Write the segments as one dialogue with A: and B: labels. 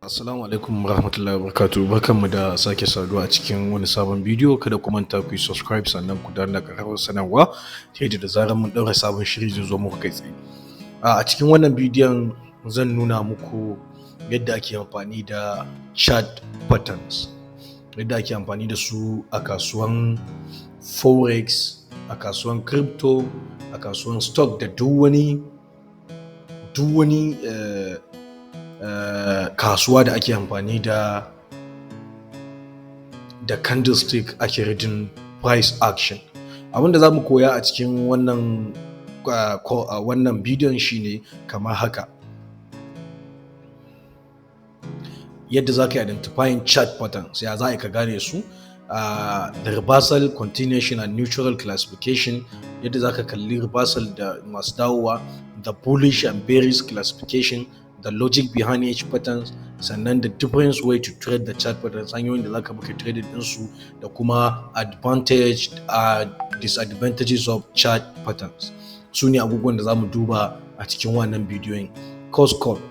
A: Assalamu alaikum warahmatullahi wabarakatuh. Barkanmu da sake saduwa a cikin wani sabon bidiyo. Kada ku manta ku yi subscribe sannan ku danna ƙararrawar sanarwa ta yadda da zarar mun ɗaura sabon shiri zai zo muku kai tsaye. A cikin wannan bidiyon zan nuna muku yadda ake amfani da chart patterns, yadda ake amfani da su a kasuwan forex, a kasuwan crypto, a kasuwan stock da duk wani kasuwa da ake amfani da candlestick ake reading price action. Abinda za mu koya a cikin wannan bidiyon shine kamar haka: yadda za ka identifying chart patterns, ya za ka gane su, the reversal, continuation and neutral classification, yadda za ka kalli reversal da masu dawowa, the bullish and bearish classification, the logic behind each patterns, sannan the different way to trade the chart patterns, hanyoyin da za ka buga trading ɗinsu, da kuma advantage disadvantages of chart patterns. Su ne abubuwan da za mu duba a cikin wannan bidiyon. Course code: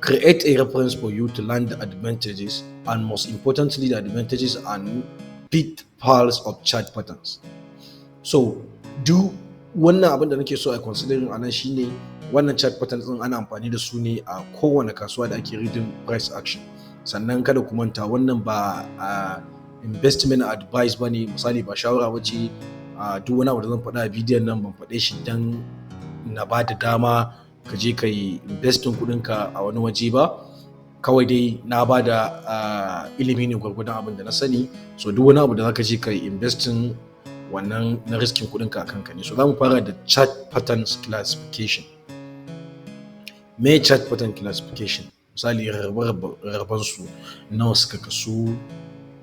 A: create a reference for you to learn the advantages and most importantly the advantages and pitfalls of chart patterns. So duk wannan abin da nake so a considering anan shine wannan chart patterns din ana amfani da su ne a kowane kasuwa da ake reading price action. Sannan kada ku manta wannan ba investment advice bane, misali ba shawara bace. Duk wani abu da zan faɗa a bidiyon nan ban faɗe shi dan na ba da dama ka je ka yi investing kudinka a wani waje ba, kawai dai na ba da ilimi ne gwargwadon abin da na sani. So duk wani abu da zaka je ka yi investing, wannan na riskin kudinka a kanka ne. So za mu fara da chart patterns classification. Me chart pattern classification? Misali raben su nawa suka kasu,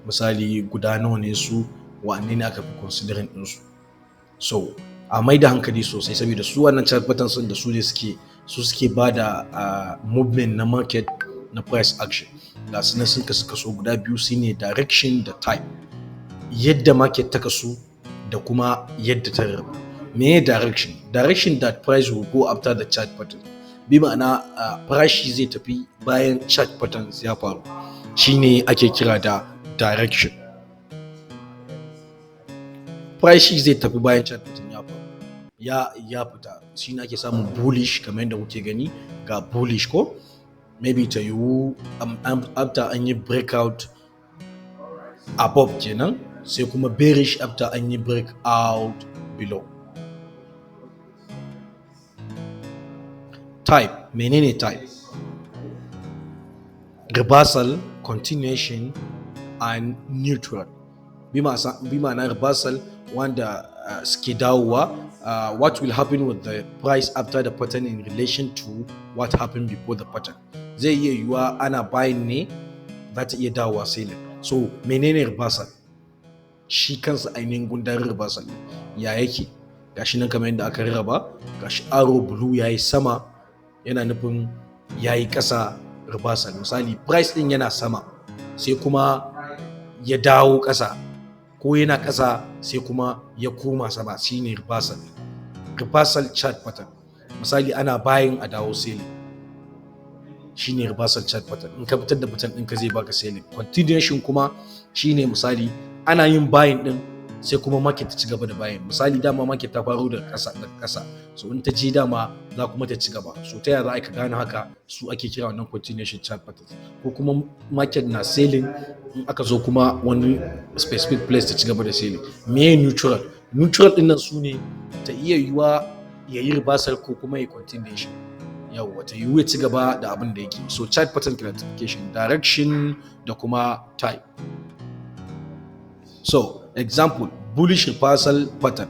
A: misali guda nawa ne su, wanne ne aka fi considering ɗinsu. So a mai da hankali sosai saboda su wannan chart patterns da su ne suke ba da movement na market na price action. Ga su nan sun kaso guda biyu, shine direction da time, yadda market ta kasu da kuma yadda ta rabu. Me direction? Direction that price will go after the chart pattern. Bi ma'ana farashi zai tafi bayan chart patterns ya faru, shine ake kira da direction. Farashi zai tafi bayan chart pattern ya faru, ya fita, shine ake samun bullish kamar yadda kuke gani. Ga bullish ko maybe ta yiwu after an yi breakout above kenan, sai kuma bearish after an yi breakout below. Type, menene type? Reversal, continuation and neutral. Bi ma'ana reversal wanda suke dawowa, what will happen with the price after the pattern in relation to what happened before the pattern. Zai iya yiwuwa ana buying ne, za ta iya dawowa selling. So menene reversal? Shi kansa ainihin gundarin reversal ya yake, gashi nan kamar yadda aka rarraba. Gashi arrow blue yayi sama, yana nufin yayi ƙasa, reversal. Misali price din yana sama sai kuma ya dawo ƙasa, ko yana ƙasa sai kuma ya koma sama, shine reversal. Reversal chart pattern, misali ana buying a dawo selling, shine reversal chart pattern. In ka fitar da pattern ɗinka zai baka selling. Continuation kuma shine misali ana yin buying din sai kuma market ta ci gaba da buying. Misali dama market ta faro daga ƙasa, so in ta je dama za kuma ta ci gaba. So ta yaya za ka gane haka? Su ake kira wannan continuation chart pattern. Ko kuma market na selling, in aka zo kuma wani specific place ta ci gaba da selling. Me neutral? Neutral ɗin nan su ne ta iya yiwuwa ya yi reversal ko kuma ya continuation. Yawwa, ta yiwu ya ci gaba da abin da yake. So chart pattern classification, direction da kuma type. So example, bullish reversal pattern,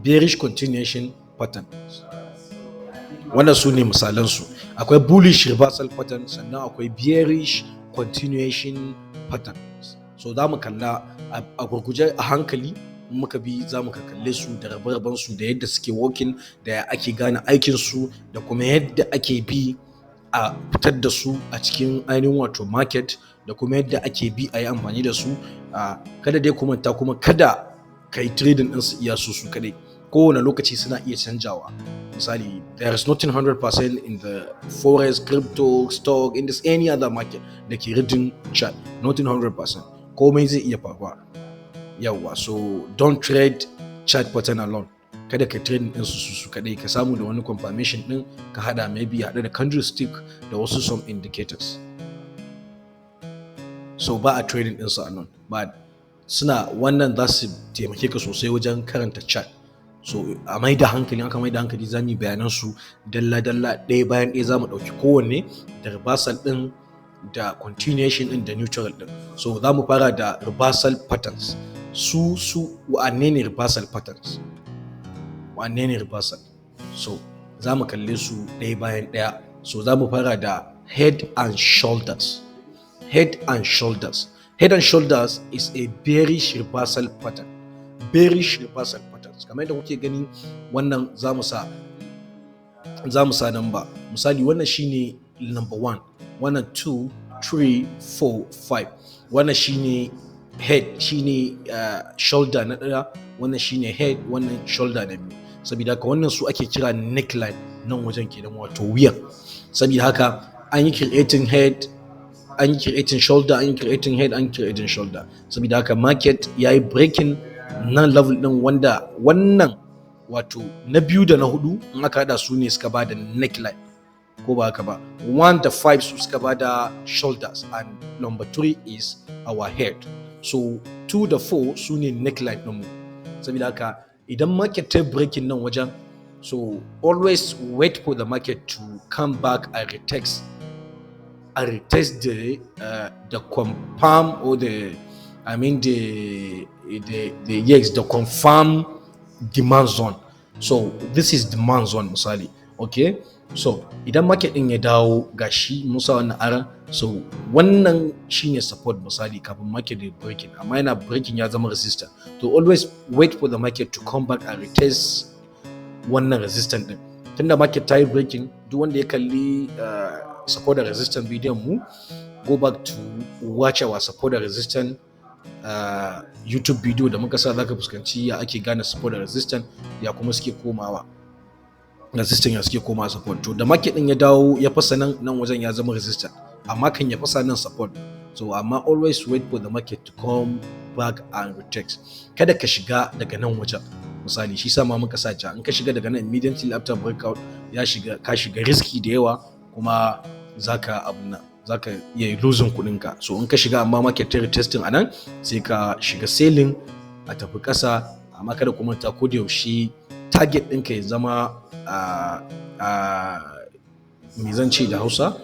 A: bearish continuation pattern. Wannan su ne misalansu. Akwai bullish reversal pattern, sannan akwai bearish continuation pattern. So za mu kalla a gurguje a hankali, muka bi za mu kalle su da rabe-raben su, da yadda suke working, da ake gane aikin su, da kuma yadda ake bi a fitar da su a cikin ainihin wato market, da kuma yadda ake bi a yi amfani da su. Kada dai ku manta kuma kada ka yi trading ɗinsu iya su kadai. kowane lokaci suna iya canjawa. Misali, there is nothing 100% in the forex, crypto, stock, in this any other market da ke reading chart, nothing 100%, komai zai iya faruwa. Yawwa, so don't trade chart pattern alone. Kada ka trade din su kadai, ka samu da wani confirmation din ka hada, maybe hada da candlestick da wasu some indicators. So ba a trading din su alone, but suna wannan za su taimake ka sosai wajen karanta chart. So a mai da hankali, aka mai da hankali za mu yi bayanan su dalla-dalla ɗaya bayan ɗaya, za mu ɗauki kowanne da reversal ɗin da continuation ɗin da neutral ɗin. So za mu fara da reversal patterns. Su wa'anne ne reversal patterns? Wa'anne ne reversal? So za mu kalle su ɗaya bayan ɗaya. So za mu fara da head and shoulders. Head and shoulders. Head and shoulders is a bearish reversal pattern. Bearish reversal patterns. Kamar yadda kuke gani, wannan za mu sa number. Misali, wannan shine number 1, wannan 2, 3, 4, 5. Wannan shine head, shine shoulder na ɗaya, wannan shine head, wannan shoulder na biyu. Saboda haka wannan su ake kira neckline nan wajen kenan, wato wuyan. Saboda haka an yi creating head, an yi creating shoulder, an yi creating head, an yi creating shoulder. Saboda haka market ya yi breaking nan level din, wanda wannan wato na biyu da na hudu in aka hada su ne suka bada neckline, ko ba haka ba. 1 da 5 su suka bada shoulders, and number 3 is our head. So 2 da 4 su ne neckline din mu. Saboda haka idan market ta breaking nan wajen, so always wait for the market to come back and retest the confirm, or the confirm demand zone. So this is demand zone misali. Okay, so idan market din ya dawo gashi musa wannan aran, so wannan shine support misali kafin market ya breaking, amma yana breaking ya zama resistant. To always wait for the market to come back and retest wannan resistant din. Tunda market ta yi breaking, duk wanda ya kalli support and resistance video mu, go back to watch our support and resistance YouTube video da muka sa, zaka fuskanci ya ake gane support and resistance, ya kuma suke komawa resistance, ya suke komawa support. To da market din ya dawo ya fasa nan wajen, ya zama resistance, amma kan ya fasa nan support. So amma always wait for the market to come back and retest. Kada ka shiga daga nan wajen misali, shi sa ma muka sa ja, in ka shiga daga nan immediately after breakout, ka shiga riski da yawa, kuma zaka iya losing kudinka. So in ka shiga amma market ta retesting anan, sai ka shiga selling a tafi kasa. Amma kada ku manta, ko da yaushe target ɗinka ya zama me zan ce da Hausa,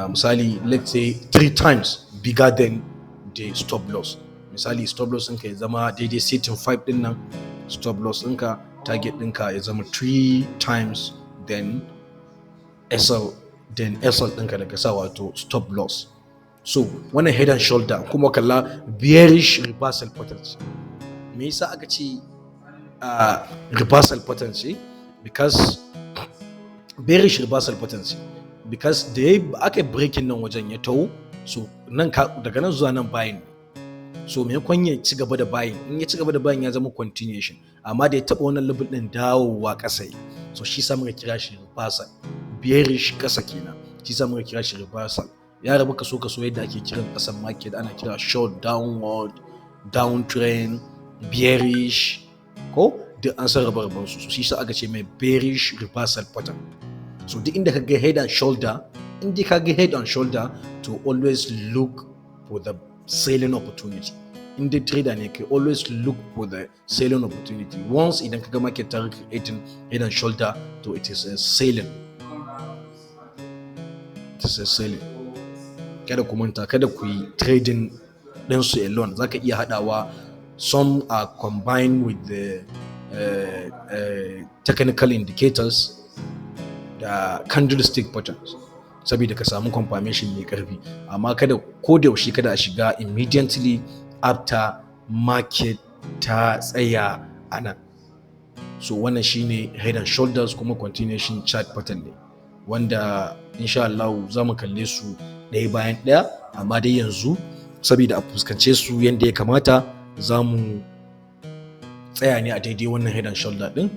A: misali let's say 3 times bigger than the stop loss. Misali stop loss ɗinka ya zama daidai setting 5 ɗin nan, stop loss ɗinka, target ɗinka ya zama 3 times then SL ɗinka da kasa, wato stop loss. So wannan head and shoulder, kuma kalla bearish reversal patterns. Me yasa aka ce reversal patterns? Because bearish reversal patterns, because da aka breaking nan wajen ya taho, so nan daga nan zuwa nan buying. So maimakon ya ci gaba da buying, in ya ci gaba da buying ya zama continuation, amma da ya taba wannan level din dawowa kasa. So shi sa muka kira shi reversal. Bearish kasa kenan, shi sa muka kira shi reversal. Ya rabu kaso yadda ake kiran kasan market, ana kira short, downward, downtrend, bearish, ko duk an san rabe-raben su. So shi sa aka ce mai bearish reversal pattern. So duk inda ka ga head and shoulder, to always look for the selling opportunity. In the trader ne, ka always look for the selling opportunity. Once idan ka ga market ta creating head and shoulder, to it is a selling. Kada ku manta, kada ku yi trading din su alone. Zaka iya hadawa, some are combined with the technical indicators da candlestick patterns, saboda ka samu confirmation mai karfi. Amma kada ko da yaushe kada a shiga immediately after market ta tsaya anan. So wannan shine head and shoulders, kuma continuation chart pattern ne, wanda insha Allah za mu kalle su ɗaya bayan ɗaya. Amma dai yanzu saboda a fuskance su yadda ya kamata, za mu tsaya ne a daidai wannan head and shoulder din,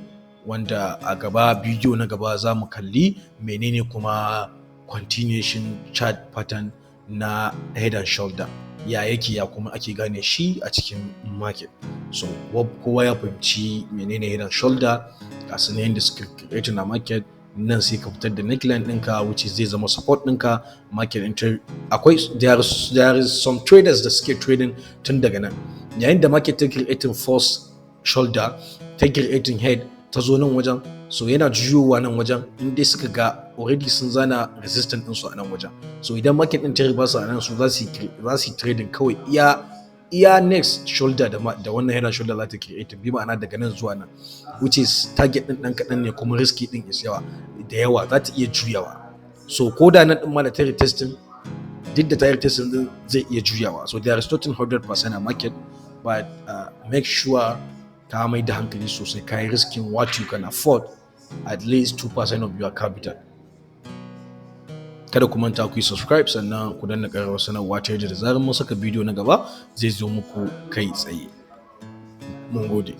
A: wanda a gaba bidiyo na gaba za mu kalli menene kuma continuation chart pattern na head and shoulder, ya yake ya kuma ake gane shi a cikin market. So kowa ya fahimci menene head and shoulder, ga su ne yadda suka create na market. Nan sai ka fitar da neckline ɗinka which zai zama support ɗinka. Market akwai there is some traders da suke trading tun daga nan, yayin da market ta creating false shoulder, ta creating head, ta zo nan wajen, so yana juyowa nan wajen in dai suka ga already sun zana resistance ɗinsu a nan wajen. So idan market ɗin ta riba su a nan, su za su yi trading kawai iya next shoulder da wannan head and shoulder za ta create, bi ma'ana daga nan zuwa nan, which is target ɗin ɗan kaɗan ne kuma risky ɗin is yawa za ta iya juyawa. So ko da nan ɗin ma da ta retesting, duk da ta retesting ɗin zai iya juyawa. So there is nothing 100% a market, but make sure ka mai da hankali sosai, ka yi risking what you can afford, at least 2% of your capital. Kada ku manta ku yi subscribe, sannan ku danna ƙararrawar sanarwa ta yadda da zarar mun saka bidiyo na gaba zai zo muku kai tsaye. Mun gode.